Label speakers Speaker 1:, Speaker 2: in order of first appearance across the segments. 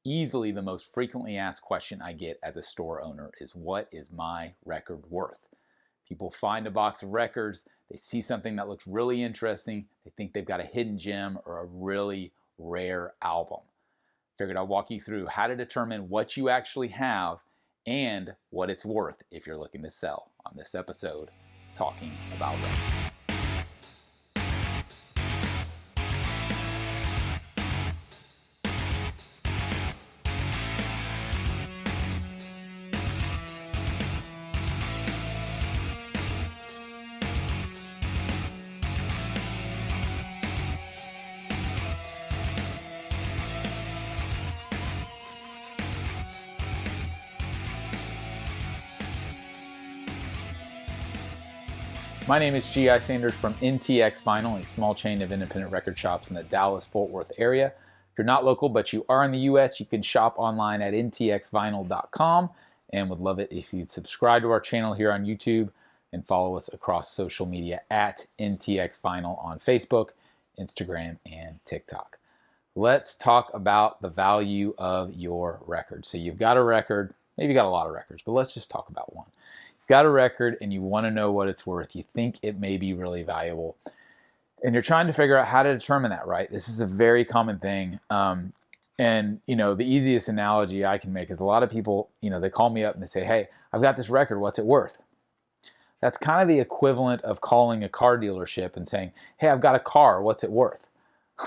Speaker 1: Easily the most frequently asked question I get as a store owner is, what is my record worth? People find a box of records, they see something that looks really interesting, they think they've got a hidden gem or a really rare album. Figured I'll walk you through how to determine what you actually have and what it's worth if you're looking to sell on this episode, Talking About Records. My name is G.I. Sanders from NTX Vinyl, a small chain of independent record shops in the Dallas-Fort Worth area. If you're not local but you are in the U.S., you can shop online at ntxvinyl.com, and would love it if you'd subscribe to our channel here on YouTube and follow us across social media at NTX Vinyl on Facebook, Instagram, and TikTok. Let's talk about the value of your record. So you've got a record, maybe you got a lot of records, but let's just talk about one. Got a record and you want to know what it's worth. You think it may be really valuable, and you're trying to figure out how to determine that, right? This is a very common thing. And the easiest analogy I can make is a lot of people, they call me up and they say, hey, I've got this record, what's it worth? That's kind of the equivalent of calling a car dealership and saying, hey, I've got a car, what's it worth?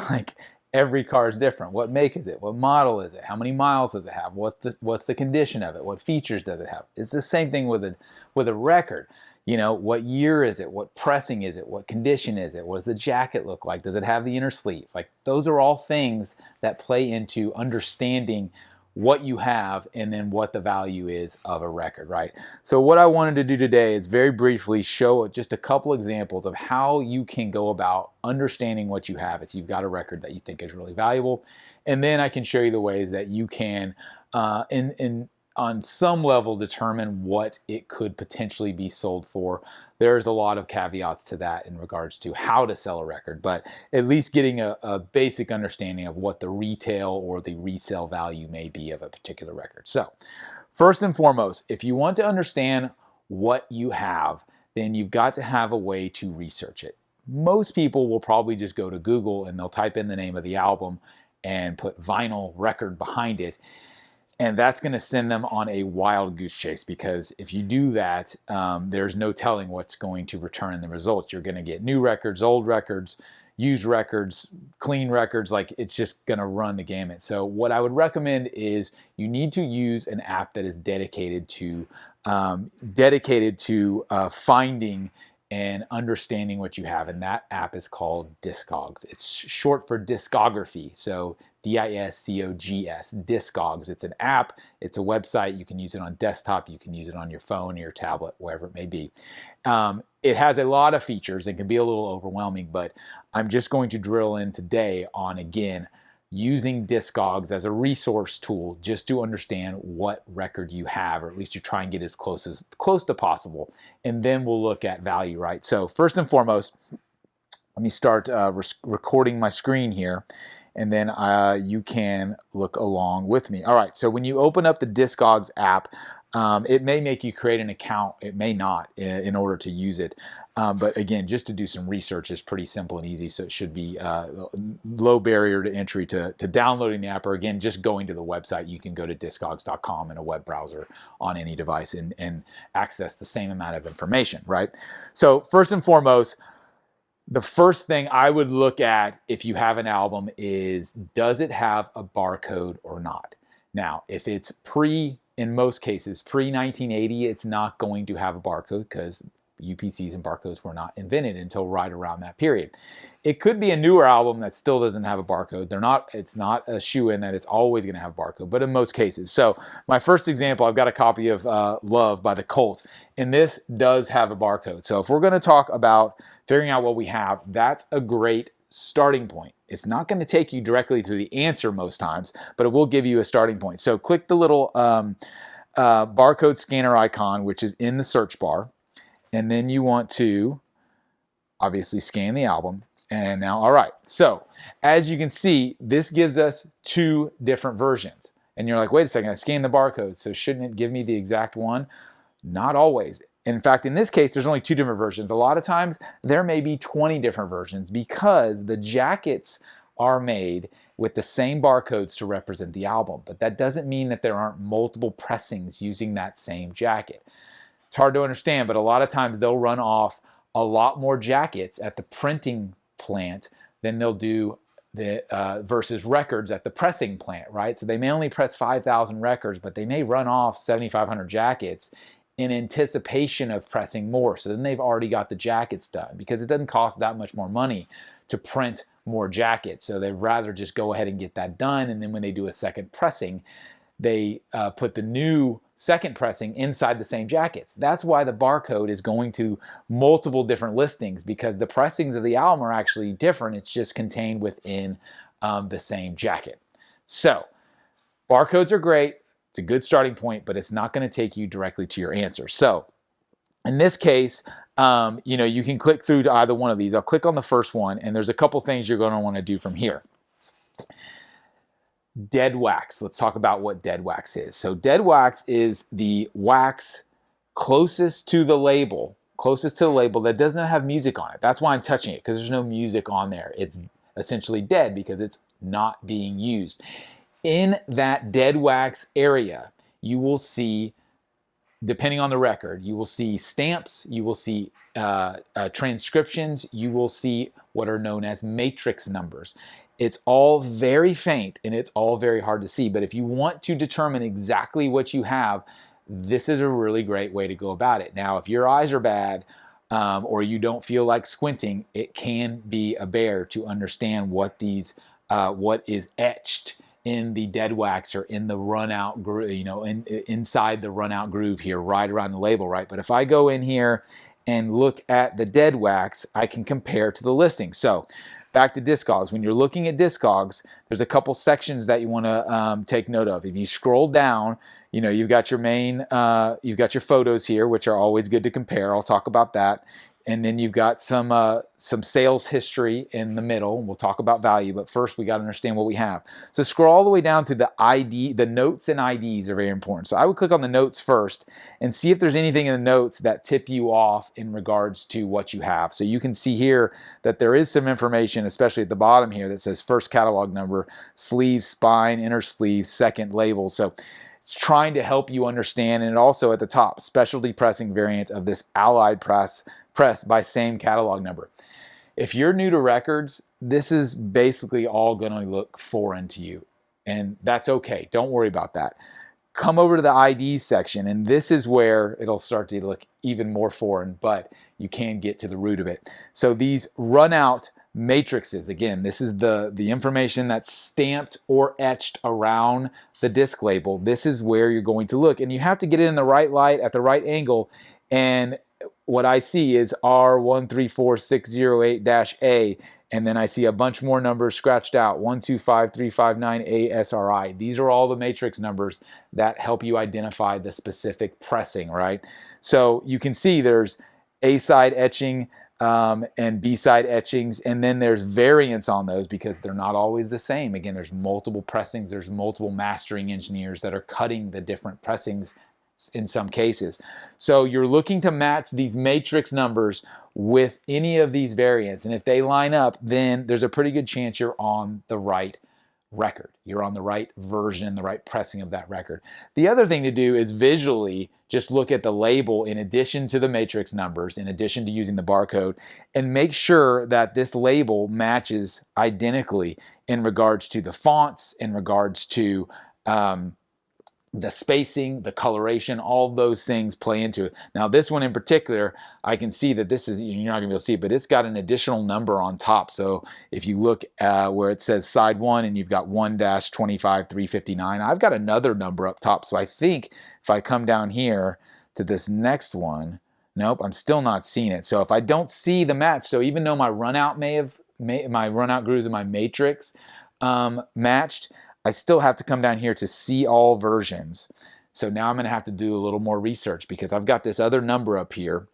Speaker 1: Like, every car is different. What make is it? What model is it? How many miles does it have? What's the condition of it? What features does it have? It's the same thing with a record. What year is it? What pressing is it? What condition is it? What does the jacket look like? Does it have the inner sleeve? Like, those are all things that play into understanding what you have and then what the value is of a record, right? So what I wanted to do today is very briefly show just a couple examples of how you can go about understanding what you have if you've got a record that you think is really valuable. And then I can show you the ways that you can, on some level, determine what it could potentially be sold for. There's a lot of caveats to that in regards to how to sell a record, but at least getting a basic understanding of what the retail or the resale value may be of a particular record. So first and foremost, if you want to understand what you have, then you've got to have a way to research it. Most people will probably just go to Google and they'll type in the name of the album and put vinyl record behind it. And that's going to send them on a wild goose chase, because if you do that, there's no telling what's going to return in the results. You're going to get new records, old records, used records, clean records. Like, it's just going to run the gamut. So what I would recommend is you need to use an app that is dedicated to finding and understanding what you have. And that app is called Discogs. It's short for discography. So Discogs, Discogs. It's an app, it's a website. You can use it on desktop, you can use it on your phone or your tablet, wherever it may be. It has a lot of features. It can be a little overwhelming, but I'm just going to drill in today on, again, using Discogs as a resource tool just to understand what record you have, or at least you try and get as close to possible. And then we'll look at value, right? So first and foremost, let me start recording my screen here, and then you can look along with me. All right, so when you open up the Discogs app, it may make you create an account. It may not, in order to use it. But again, just to do some research is pretty simple and easy, so it should be low barrier to entry to downloading the app, or again, just going to the website. You can go to discogs.com in a web browser on any device and access the same amount of information, right? So first and foremost, the first thing I would look at if you have an album is, does it have a barcode or not? Now, if it's in most cases, pre-1980, it's not going to have a barcode, because UPCs and barcodes were not invented until right around that period. It could be a newer album that still doesn't have a barcode. It's not a shoe-in that it's always going to have a barcode, but in most cases. So my first example, I've got a copy of Love by the Cult, and this does have a barcode. So if we're going to talk about figuring out what we have, that's a great starting point. It's not going to take you directly to the answer most times, but it will give you a starting point. So click the little barcode scanner icon, which is in the search bar, and then you want to obviously scan the album. And now, all right, so as you can see, this gives us two different versions. And you're like, wait a second, I scanned the barcode, so shouldn't it give me the exact one? Not always. In fact, in this case, there's only 2 different versions. A lot of times there may be 20 different versions because the jackets are made with the same barcodes to represent the album. But that doesn't mean that there aren't multiple pressings using that same jacket. It's hard to understand, but a lot of times they'll run off a lot more jackets at the printing plant than they'll do the versus records at the pressing plant, right? So they may only press 5,000 records, but they may run off 7,500 jackets in anticipation of pressing more. So then they've already got the jackets done because it doesn't cost that much more money to print more jackets. So they'd rather just go ahead and get that done. And then when they do a second pressing, they put the new second pressing inside the same jackets. That's why the barcode is going to multiple different listings, because the pressings of the album are actually different. It's just contained within the same jacket. So barcodes are great. It's a good starting point, but it's not going to take you directly to your answer. So in this case, you can click through to either one of these. I'll click on the first one, and there's a couple things you're going to want to do from here. Dead wax. Let's talk about what dead wax is. So dead wax is the wax closest to the label that does not have music on it. That's why I'm touching it, because there's no music on there. It's essentially dead because it's not being used. In that dead wax area, you will see, depending on the record, you will see stamps, you will see transcriptions, you will see what are known as matrix numbers. It's all very faint and it's all very hard to see, but if you want to determine exactly what you have, this is a really great way to go about it. Now, if your eyes are bad or you don't feel like squinting, it can be a bear to understand what what is etched in the dead wax or in the run out groove, inside the run out groove here, right around the label, right? But if I go in here and look at the dead wax, I can compare to the listing. So back to Discogs. When you're looking at Discogs, there's a couple sections that you want to take note of. If you scroll down, you've got your main, you've got your photos here, which are always good to compare. I'll talk about that. And then you've got some sales history in the middle. We'll talk about value, but first we got to understand what we have. So scroll all the way down to the ID. The notes and IDs are very important. So I would click on the notes first and see if there's anything in the notes that tip you off in regards to what you have. So you can see here that there is some information, especially at the bottom here, that says first catalog number, sleeve, spine, inner sleeve, second label. So it's trying to help you understand. And also at the top, specialty pressing variant of this Allied press by same catalog number. If you're new to records, this is basically all going to look foreign to you, and that's okay. Don't worry about that. Come over to the ID section, and this is where it'll start to look even more foreign, but you can get to the root of it. So these run out matrices, again, this is the information that's stamped or etched around the disc label. This is where you're going to look, and you have to get it in the right light at the right angle. And what I see is R134608-A, and then I see a bunch more numbers scratched out, 125359ASRI. These are all the matrix numbers that help you identify the specific pressing, right? So you can see there's A-side etching and B-side etchings, and then there's variants on those because they're not always the same. Again, there's multiple pressings, there's multiple mastering engineers that are cutting the different pressings in some cases. So you're looking to match these matrix numbers with any of these variants, and if they line up, then there's a pretty good chance you're on the right record. You're on the right version, the right pressing of that record. The other thing to do is visually just look at the label in addition to the matrix numbers, in addition to using the barcode, and make sure that this label matches identically in regards to the fonts, in regards to the spacing, the coloration, all those things play into it. Now this one in particular, I can see that this is, you're not gonna be able to see it, but it's got an additional number on top. So if you look where it says side 1 and you've got 1-25359, I've got another number up top. So I think if I come down here to this next one, nope, I'm still not seeing it. So if I don't see the match, so even though my run out my run out grooves and my matrix matched, I still have to come down here to see all versions. So now I'm going to have to do a little more research because I've got this other number up here,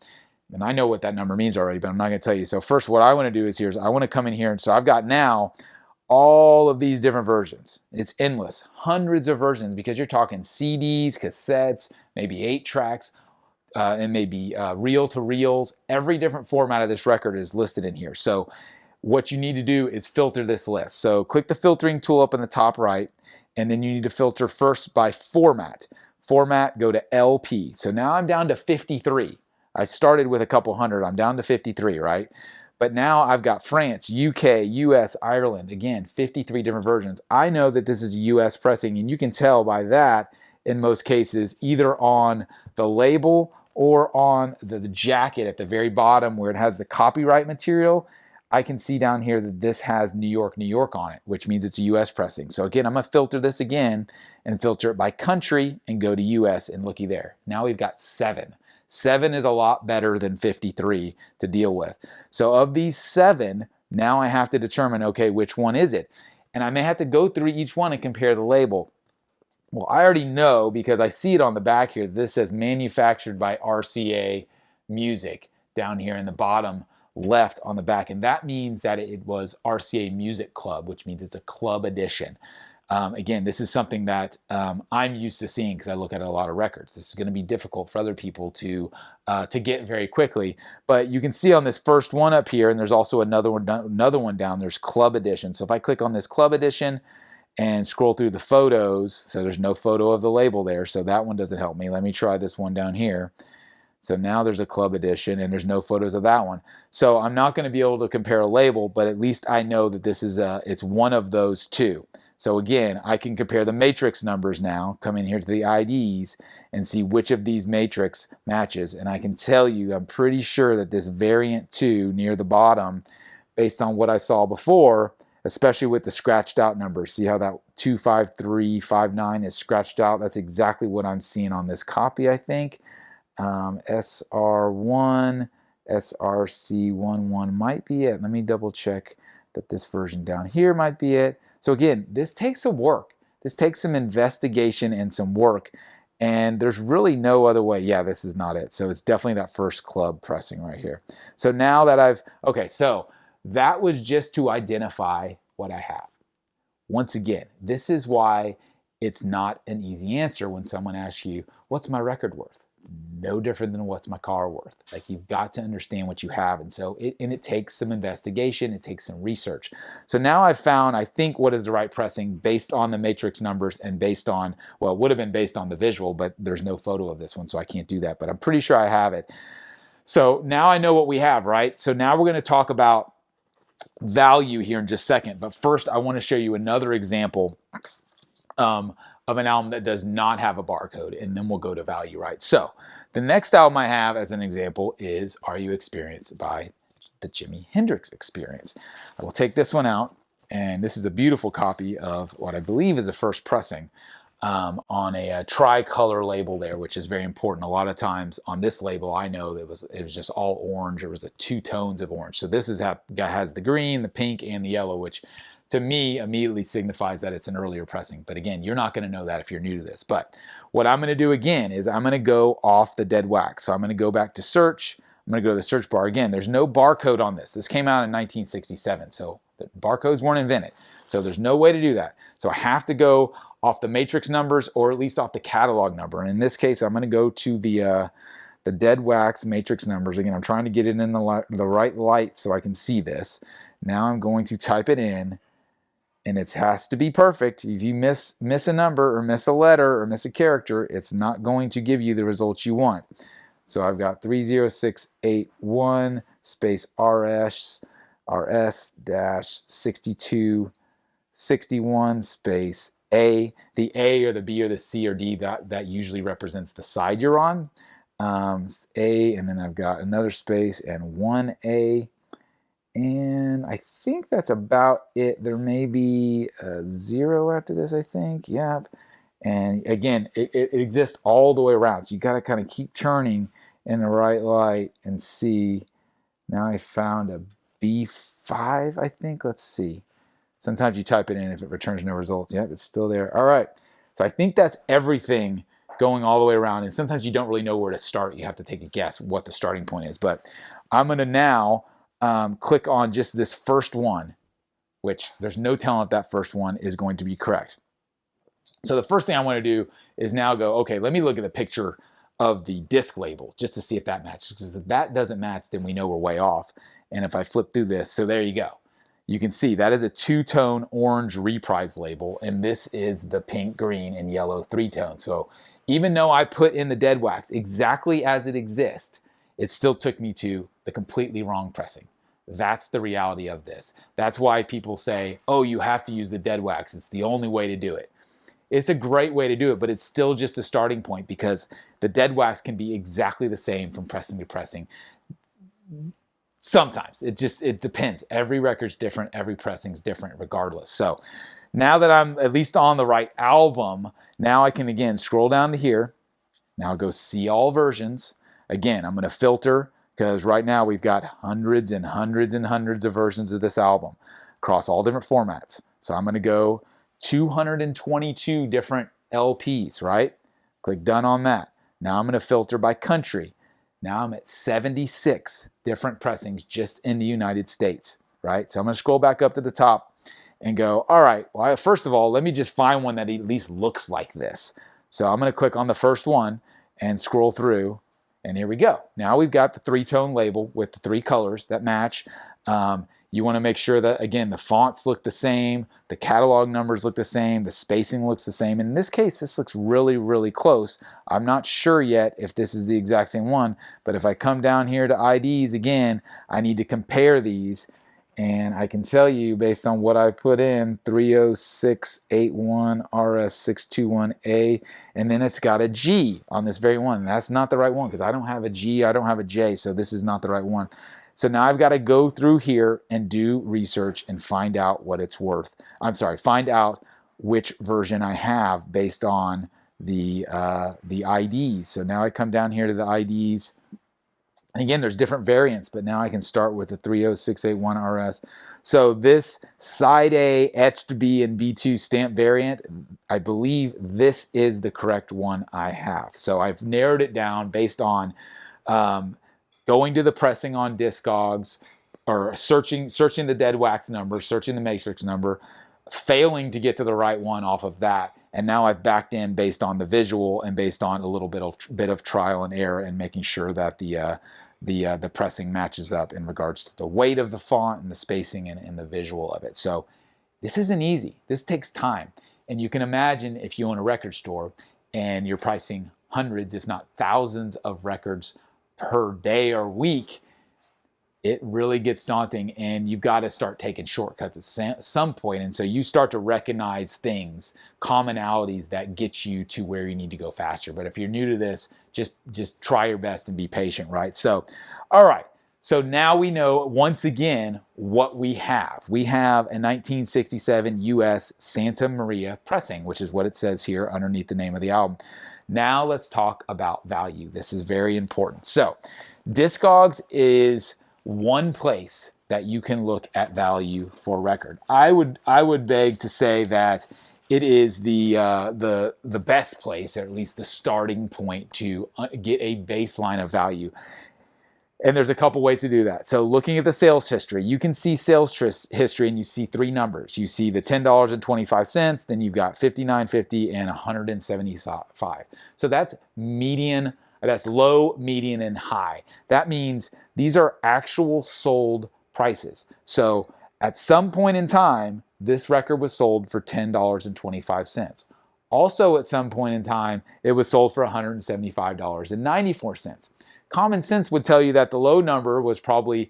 Speaker 1: and I know what that number means already, but I'm not going to tell you. So first, what I want to do is I want to come in here, and so I've got now all of these different versions. It's endless, hundreds of versions, because you're talking CDs, cassettes, maybe 8 tracks, and maybe reel to reels. Every different format of this record is listed in here. So what you need to do is filter this list. So click the filtering tool up in the top right, and then you need to filter first by format. Format, go to LP. So now I'm down to 53. I started with a couple hundred. I'm down to 53, right? But now I've got France, UK, US, Ireland. Again, 53 different versions. I know that this is a US pressing, and you can tell by that in most cases, either on the label or on the jacket at the very bottom where it has the copyright material. I can see down here that this has New York, New York on it, which means it's a US pressing. So again, I'm gonna filter this again and filter it by country and go to US, and looky there. Now we've got 7. 7 is a lot better than 53 to deal with. So of these 7, now I have to determine, okay, which one is it? And I may have to go through each one and compare the label. Well, I already know because I see it on the back here. This says manufactured by RCA Music down here in the bottom left on the back. And that means that it was RCA Music Club, which means it's a club edition. Again, this is something that I'm used to seeing because I look at a lot of records. This is going to be difficult for other people to get very quickly. But you can see on this first one up here, and there's also another one down. There's Club Edition. So if I click on this Club Edition and scroll through the photos, so there's no photo of the label there, so that one doesn't help me. Let me try this one down here. So now there's a Club Edition, and there's no photos of that one. So I'm not going to be able to compare a label, but at least I know that this is it's one of those two. So again, I can compare the matrix numbers now, come in here to the IDs, and see which of these matrix matches. And I can tell you, I'm pretty sure that this variant 2 near the bottom, based on what I saw before, especially with the scratched out numbers. See how that 25359 is scratched out? That's exactly what I'm seeing on this copy, I think. SR1, SRC11 might be it. Let me double check that this version down here might be it. So again, this takes some work. This takes some investigation and some work, and there's really no other way. Yeah, this is not it. So it's definitely that first club pressing right here. So now that okay, so that was just to identify what I have. Once again, this is why it's not an easy answer when someone asks you, what's my record worth? It's no different than what's my car worth. Like, you've got to understand what you have. And so it takes some investigation. It takes some research. So now I've found, I think, what is the right pressing based on the matrix numbers and based on, well, it would have been based on the visual, but there's no photo of this one, so I can't do that. But I'm pretty sure I have it. So now I know what we have, right? So now we're going to talk about value here in just a second. But first, I want to show you another example of an album that does not have a barcode, and then we'll go to value, right? So the next album I have as an example is Are You Experienced by the Jimi Hendrix Experience. I will take this one out, and this is a beautiful copy of what I believe is the first pressing on a tricolor label there, which is very important. A lot of times on this label, I know it was just all orange. It was 2 tones of orange. So this has the green, the pink, and the yellow, which to me immediately signifies that it's an earlier pressing. But again, you're not going to know that if you're new to this. But what I'm going to do again is I'm going to go off the dead wax. So I'm going to go back to search. I'm going to go to the search bar. Again, there's no barcode on this. This came out in 1967, so the barcodes weren't invented. So there's no way to do that. So I have to go off the matrix numbers, or at least off the catalog number. And in this case, I'm going to go to the dead wax matrix numbers. Again, I'm trying to get it in the right light so I can see this. Now I'm going to type it in, and it has to be perfect. If you miss a number or miss a letter or miss a character, it's not going to give you the results you want. So I've got 30681 space RS dash 6261 space A. The A or the B or the C or D, that usually represents the side you're on. A, and then I've got another space and 1A. And I think that's about it. There may be a 0 after this, I think. Yep. And again, it exists all the way around. So you got to kind of keep turning in the right light and see. Now I found a B5, I think. Let's see. Sometimes you type it in, if it returns no results. Yep, it's still there. All right. So I think that's everything going all the way around. And sometimes you don't really know where to start. You have to take a guess what the starting point is. But I'm going to now click on just this first one. which there's no telling if that first one is going to be correct. So the first thing I want to do is now go, okay, let me look at the picture of the disc label just to see if that matches. Because if that doesn't match, then we know we're way off. And if I flip through this, so there you go. You can see that is a two-tone orange reprise label, and this is the pink, green, and yellow three-tone. So even though I put in the dead wax exactly as it exists, it still took me to the completely wrong pressing. That's the reality of this. That's why people say, oh, you have to use the dead wax. It's the only way to do it. It's a great way to do it, but it's still just a starting point because the dead wax can be exactly the same from pressing to pressing. Sometimes it depends. Every record's different. Every pressing's different regardless. So now that I'm at least on the right album, now I can again scroll down to here. Now go see all versions. Again, I'm going to filter because right now we've got hundreds and hundreds and hundreds of versions of this album across all different formats. So I'm going to go 222 different LPs, right? Click done on that. Now I'm going to filter by country. Now I'm at 76 different pressings just in the United States, right? So I'm going to scroll back up to the top and go, all right, well, first of all, let me just find one that at least looks like this. So I'm going to click on the first one and scroll through, and here we go. Now we've got the three-tone label with the three colors that match. You want to make sure that, again, the fonts look the same, the catalog numbers look the same, the spacing looks the same. In this case, this looks really, really close. I'm not sure yet if this is the exact same one, but if I come down here to IDs again, I need to compare these. And I can tell you based on what I put in, 30681RS621A, and then it's got a G on this very one. That's not the right one because I don't have a G, I don't have a J, so this is not the right one. So now I've got to go through here and do research and find out what it's worth. I'm sorry, find out which version I have based on the IDs. So now I come down here to the IDs. And again, there's different variants, but now I can start with the 30681RS. So this side A etched B and B2 stamp variant, I believe this is the correct one I have. So I've narrowed it down based on going to the pressing on Discogs, or searching the dead wax number, searching the matrix number, failing to get to the right one off of that, and now I've backed in based on the visual and based on a little bit of trial and error and making sure that the pressing matches up in regards to the weight of the font and the spacing and the visual of it. So this isn't easy. This takes time, and you can imagine if you own a record store and you're pricing hundreds, if not thousands, of records per day or week, it really gets daunting, and you've got to start taking shortcuts at some point. And so you start to recognize things, commonalities that get you to where you need to go faster. But if you're new to this, just try your best and be patient, right? So, all right. So now we know once again what we have. We have a 1967 US Santa Maria pressing, which is what it says here underneath the name of the album. Now let's talk about value. This is very important. So Discogs is one place that you can look at value for a record. I would beg to say that it is the best place, or at least the starting point to get a baseline of value. And there's a couple ways to do that. So looking at the sales history, you can see sales history and you see three numbers. You see the $10.25, then you've got $59.50 and $175. So that's median, that's low, median, and high. That means these are actual sold prices. So at some point in time, this record was sold for $10.25. Also at some point in time, it was sold for $175.94. Common sense would tell you that the low number was probably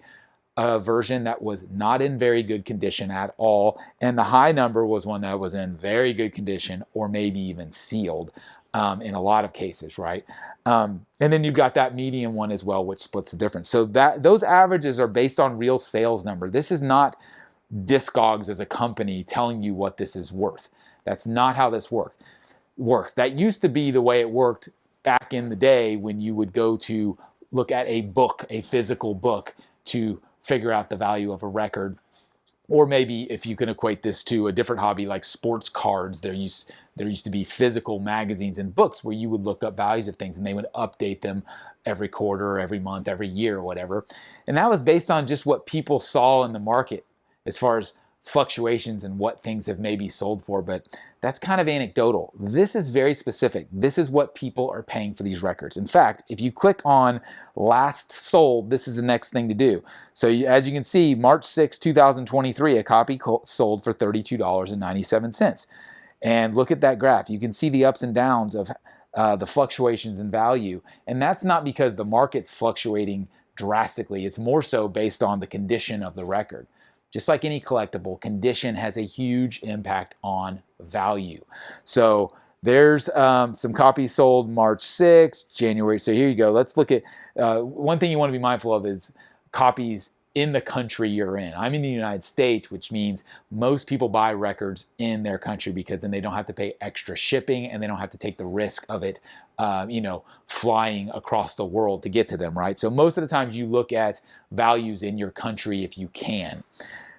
Speaker 1: a version that was not in very good condition at all, and the high number was one that was in very good condition or maybe even sealed in a lot of cases, right? And then you've got that median one as well, which splits the difference. So those averages are based on real sales number. This is not Discogs as a company telling you what this is worth. That's not how this works. That used to be the way it worked back in the day when you would go to look at a book, a physical book, to figure out the value of a record. Or maybe if you can equate this to a different hobby like sports cards, there used to be physical magazines and books where you would look up values of things and they would update them every quarter, every month, every year, or whatever. And that was based on just what people saw in the market as far as fluctuations in what things have maybe sold for, but that's kind of anecdotal. This is very specific. This is what people are paying for these records. In fact, if you click on last sold, this is the next thing to do. So as you can see, March 6, 2023, a copy sold for $32.97. And look at that graph. You can see the ups and downs of the fluctuations in value. And that's not because the market's fluctuating drastically. It's more so based on the condition of the record. Just like any collectible, condition has a huge impact on value. So there's some copies sold March 6th, January. So here you go. Let's look at one thing you want to be mindful of is copies in the country you're in. I'm in the United States, which means most people buy records in their country because then they don't have to pay extra shipping and they don't have to take the risk of it, flying across the world to get to them, right? So most of the times you look at values in your country if you can.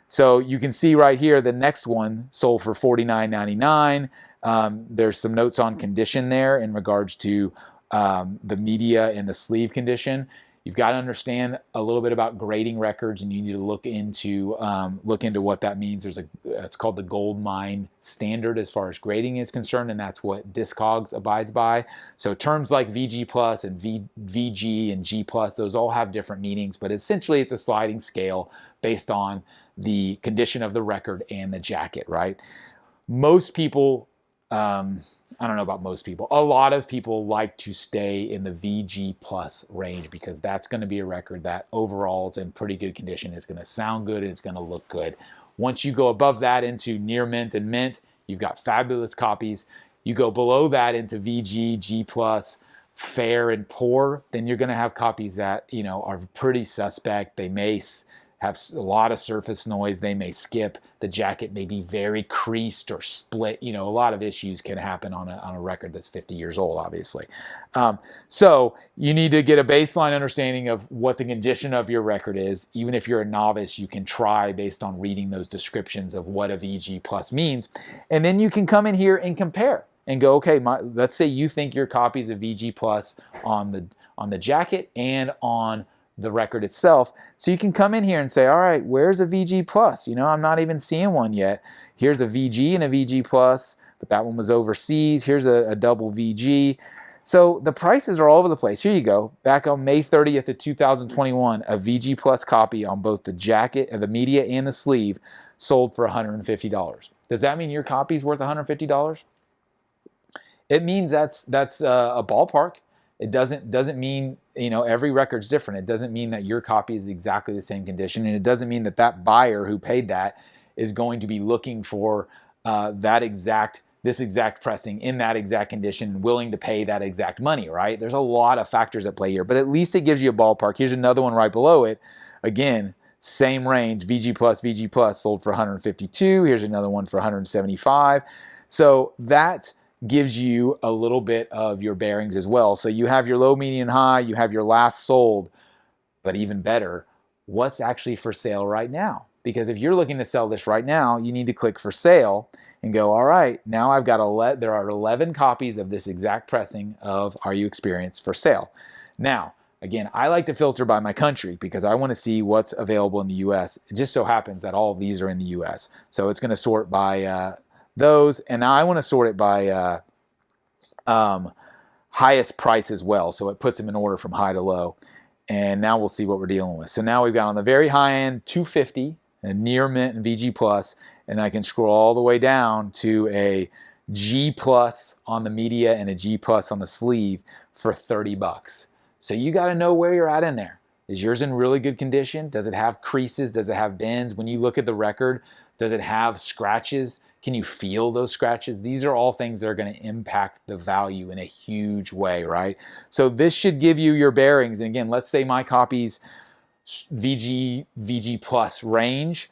Speaker 1: So you can see right here, the next one sold for $49.99. There's some notes on condition there in regards to the media and the sleeve condition. You've got to understand a little bit about grading records, and you need to look into what that means. It's called the gold mine standard as far as grading is concerned, and that's what Discogs abides by. So terms like VG plus and VG and G plus, those all have different meanings, but essentially it's a sliding scale based on the condition of the record and the jacket, right? Most people, I don't know about most people, a lot of people like to stay in the VG plus range because that's going to be a record that overall is in pretty good condition. It's going to sound good and it's going to look good. Once you go above that into near mint and mint, you've got fabulous copies. You go below that into VG, G plus, fair and poor, then you're going to have copies that, are pretty suspect. They may have a lot of surface noise. They may skip. The jacket may be very creased or split. A lot of issues can happen on a record that's 50 years old, obviously. So you need to get a baseline understanding of what the condition of your record is. Even if you're a novice, you can try based on reading those descriptions of what a VG plus means. And then you can come in here and compare and go, okay, let's say you think your copy is a VG plus on the jacket and on the record itself. So you can come in here and say, all right, where's a VG plus? I'm not even seeing one yet. Here's a VG and a VG plus, but that one was overseas. Here's a double VG. So the prices are all over the place. Here you go. Back on May 30th of 2021, a VG plus copy on both the jacket, the media, and the sleeve sold for $150. Does that mean your copy's worth $150? It means that's a ballpark. It doesn't mean, every record's different. It doesn't mean that your copy is exactly the same condition, and it doesn't mean that buyer who paid that is going to be looking for this exact pressing in that exact condition, willing to pay that exact money, right? There's a lot of factors at play here, but at least it gives you a ballpark. Here's another one right below it. Again, same range, VG plus sold for $152. Here's another one for $175. So that gives you a little bit of your bearings as well. So you have your low, median, high, you have your last sold, but even better, what's actually for sale right now? Because if you're looking to sell this right now, you need to click for sale and go, all right, now I've got there are 11 copies of this exact pressing of Are You Experienced for sale. Now, again, I like to filter by my country because I want to see what's available in the US. It just so happens that all of these are in the US. So it's going to sort by those, and now I want to sort it by highest price as well, so it puts them in order from high to low. And now we'll see what we're dealing with. So now we've got on the very high end $250, a near mint and VG plus, and I can scroll all the way down to a G plus on the media and a G plus on the sleeve for $30. So you got to know where you're at in there. Is yours in really good condition? Does it have creases? Does it have bends? When you look at the record, does it have scratches? Can you feel those scratches? These are all things that are going to impact the value in a huge way, right? So this should give you your bearings. And again, let's say my copy's VG plus range,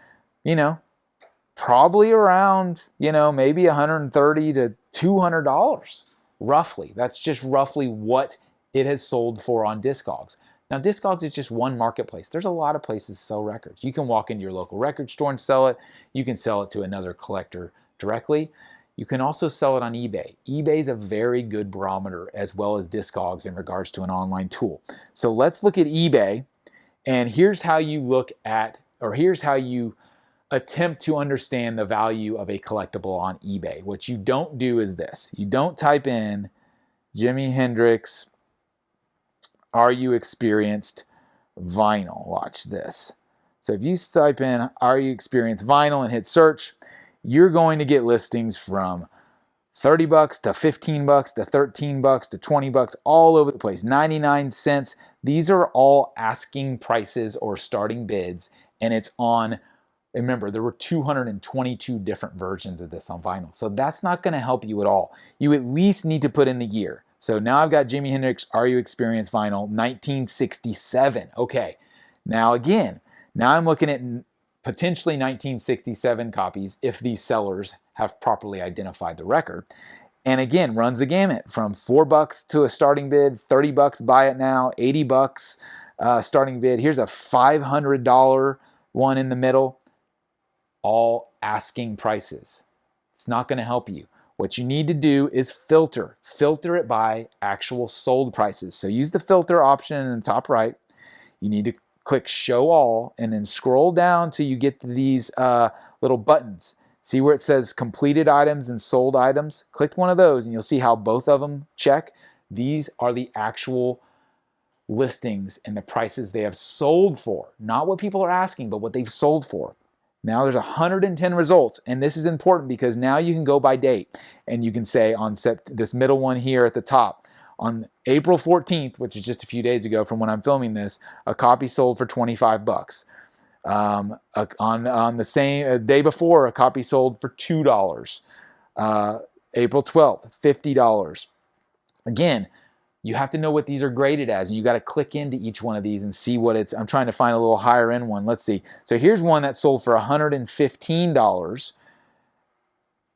Speaker 1: probably around, maybe $130 to $200, roughly. That's just roughly what it has sold for on Discogs. Now, Discogs is just one marketplace. There's a lot of places to sell records. You can walk into your local record store and sell it. You can sell it to another collector directly. You can also sell it on eBay. eBay is a very good barometer as well as Discogs in regards to an online tool. So let's look at eBay, and here's how you look at, or here's how you attempt to understand the value of a collectible on eBay. What you don't do is this. You don't type in Jimi Hendrix, are you experienced vinyl? Watch this. So if you type in, are you experienced vinyl and hit search, you're going to get listings from $30 to $15 to $13 to $20, all over the place. 99 cents. These are all asking prices or starting bids, and it's on. Remember, there were 222 different versions of this on vinyl. So that's not going to help you at all. You at least need to put in the year. So now I've got Jimi Hendrix, Are You Experienced Vinyl, 1967. Okay. Now again, now I'm looking at potentially 1967 copies if these sellers have properly identified the record. And again, runs the gamut from $4 to a starting bid, $30 buy it now, $80 starting bid. Here's a $500 one in the middle. All asking prices. It's not going to help you. What you need to do is filter it by actual sold prices. So use the filter option in the top right. You need to click show all and then scroll down till you get to these little buttons. See where it says completed items and sold items? Click one of those and you'll see how both of them check. These are the actual listings and the prices they have sold for. Not what people are asking, but what they've sold for. Now there's 110 results, and this is important because now you can go by date, and you can say on this middle one here at the top, on April 14th, which is just a few days ago from when I'm filming this, a copy sold for $25. On the same day before, a copy sold for $2. April 12th, $50. Again, you have to know what these are graded as, and you got to click into each one of these and see what it's. I'm trying to find a little higher end one. Let's see. So here's one that sold for $115,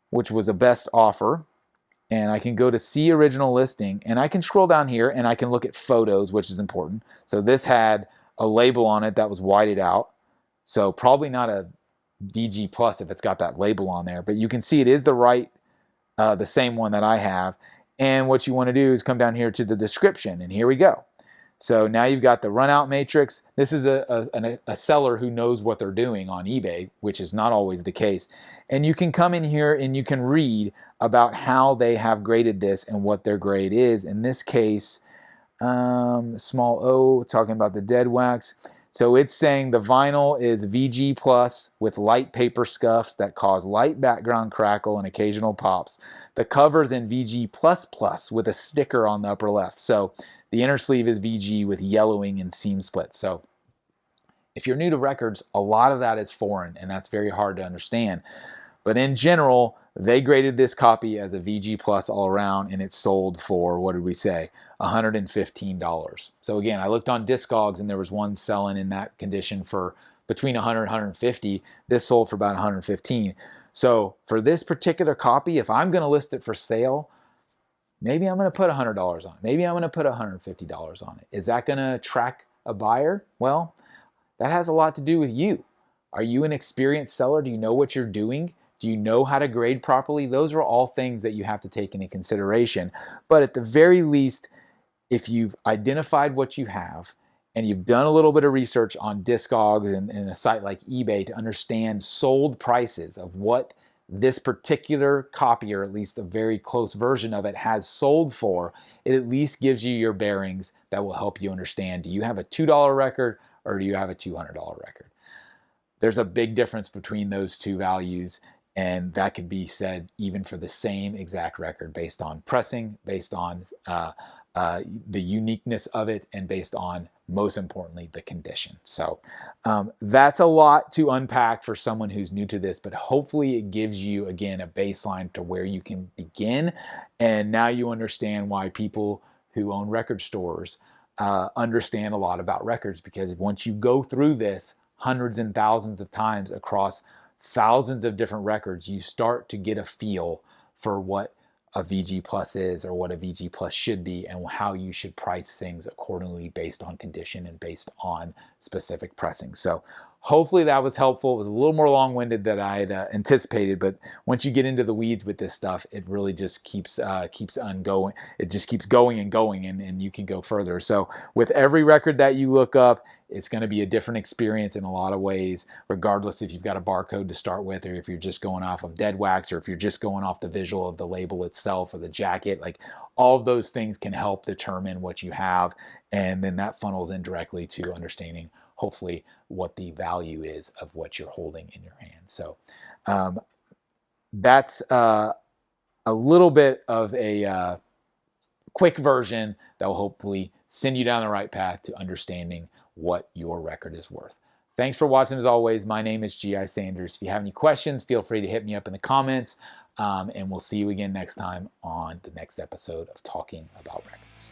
Speaker 1: which was a best offer. And I can go to see original listing, and I can scroll down here and I can look at photos, which is important. So this had a label on it that was whited out. So probably not a VG Plus if it's got that label on there, but you can see it is the same one that I have. And what you want to do is come down here to the description, and here we go. So now you've got the run out matrix. This is a seller who knows what they're doing on eBay, which is not always the case. And you can come in here and you can read about how they have graded this and what their grade is. In this case, small o, talking about the dead wax. So it's saying the vinyl is VG Plus with light paper scuffs that cause light background crackle and occasional pops. The cover's in VG Plus Plus with a sticker on the upper left. So the inner sleeve is VG with yellowing and seam split. So if you're new to records, a lot of that is foreign, and that's very hard to understand. But in general, they graded this copy as a VG Plus all around, and it sold for, what did we say, $115. So again, I looked on Discogs, and there was one selling in that condition for between $100 and $150. This sold for about $115. So for this particular copy, if I'm going to list it for sale, maybe I'm going to put $100 on it. Maybe I'm going to put $150 on it. Is that going to attract a buyer? Well, that has a lot to do with you. Are you an experienced seller? Do you know what you're doing? Do you know how to grade properly? Those are all things that you have to take into consideration. But at the very least, if you've identified what you have and you've done a little bit of research on Discogs and a site like eBay to understand sold prices of what this particular copy, or at least a very close version of it, has sold for, it at least gives you your bearings that will help you understand, do you have a $2 record or do you have a $200 record? There's a big difference between those two values, and that could be said even for the same exact record based on pressing, based on the uniqueness of it, and based on, most importantly, the condition. So that's a lot to unpack for someone who's new to this, but hopefully it gives you, again, a baseline to where you can begin. And now you understand why people who own record stores understand a lot about records, because once you go through this hundreds and thousands of times across thousands of different records, you start to get a feel for what a VG Plus is, or what a VG Plus should be, and how you should price things accordingly based on condition and based on specific pressing. So Hopefully that was helpful. It was a little more long-winded than I had anticipated, but once you get into the weeds with this stuff, it really just keeps on going. It just keeps going and going, and you can go further. So with every record that you look up, it's going to be a different experience in a lot of ways, regardless if you've got a barcode to start with, or if you're just going off of dead wax, or if you're just going off the visual of the label itself or the jacket. Like, all of those things can help determine what you have, and then that funnels in directly to understanding, hopefully, what the value is of what you're holding in your hand. So that's a little bit of a quick version that will hopefully send you down the right path to understanding what your record is worth. Thanks for watching as always. My name is G.I. Sanders. If you have any questions, feel free to hit me up in the comments, and we'll see you again next time on the next episode of Talking About Records.